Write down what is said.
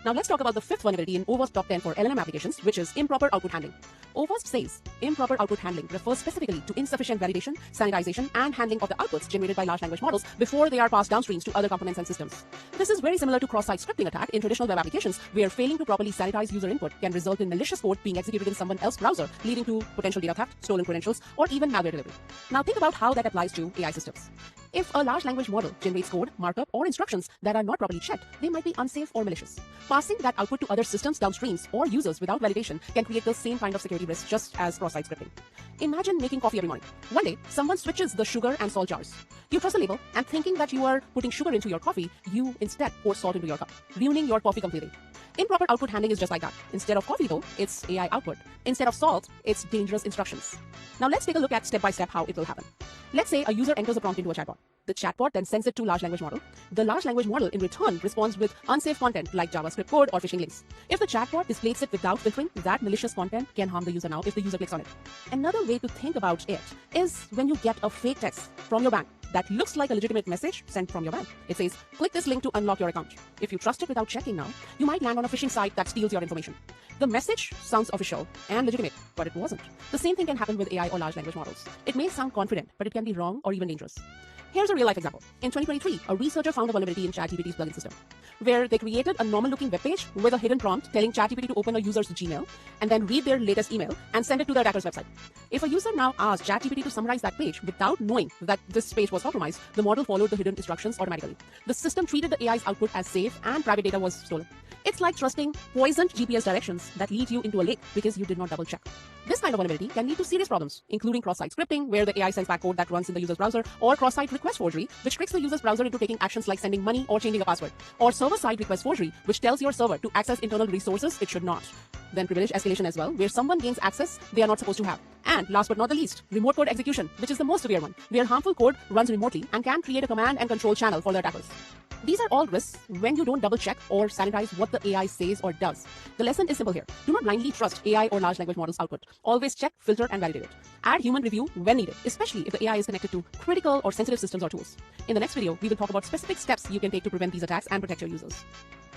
Now let's talk about the fifth vulnerability in OWASP top 10 for LLM applications, which is improper output handling. OWASP says improper output handling refers specifically to insufficient validation, sanitization, and handling of the outputs generated by large language models before they are passed downstreams to other components and systems. This is very similar to cross-site scripting attack in traditional web applications, where failing to properly sanitize user input can result in malicious code being executed in someone else's browser, leading to potential data theft, stolen credentials, or even malware delivery. Now think about how that applies to AI systems. If a large language model generates code, markup, or instructions that are not properly checked, they might be unsafe or malicious. Passing that output to other systems downstreams or users without validation can create the same kind of security risk, just as cross-site scripting. Imagine making coffee every morning. One day, someone switches the sugar and salt jars. You trust the label, and thinking that you are putting sugar into your coffee, you instead pour salt into your cup, ruining your coffee completely. Improper output handling is just like that. Instead of coffee though, it's AI output. Instead of salt, it's dangerous instructions. Now let's take a look at step-by-step how it will happen. Let's say a user enters a prompt into a chatbot. The chatbot then sends it to large language model. The large language model in return responds with unsafe content like JavaScript code or phishing links. If the chatbot displays it without filtering, that malicious content can harm the user now if the user clicks on it. Another way to think about it is when you get a fake text from your bank that looks like a legitimate message sent from your bank. It says, click this link to unlock your account. If you trust it without checking now, you might land on a phishing site that steals your information. The message sounds official and legitimate, but it wasn't. The same thing can happen with AI or large language models. It may sound confident, but it can be wrong or even dangerous. Here's a real-life example. In 2023, a researcher found a vulnerability in ChatGPT's plugin system, where they created a normal-looking web page with a hidden prompt telling ChatGPT to open a user's Gmail and then read their latest email and send it to the attacker's website. If a user now asks ChatGPT to summarize that page without knowing that this page was compromised, the model followed the hidden instructions automatically. The system treated the AI's output as safe and private data was stolen. It's like trusting poisoned GPS directions that lead you into a lake because you did not double check. This kind of vulnerability can lead to serious problems, including cross-site scripting, where the AI sends back code that runs in the user's browser, or cross-site request forgery, which tricks the user's browser into taking actions like sending money or changing a password, or server-side request forgery, which tells your server to access internal resources it should not. Then privilege escalation as well, where someone gains access they are not supposed to have. And last but not the least, remote code execution, which is the most severe one, where harmful code runs remotely and can create a command and control channel for the attackers. These are all risks when you don't double check or sanitize what the AI says or does. The lesson is simple here. Do not blindly trust AI or large language models output. Always check, filter, and validate it. Add human review when needed, especially if the AI is connected to critical or sensitive systems or tools. In the next video, we will talk about specific steps you can take to prevent these attacks and protect your users.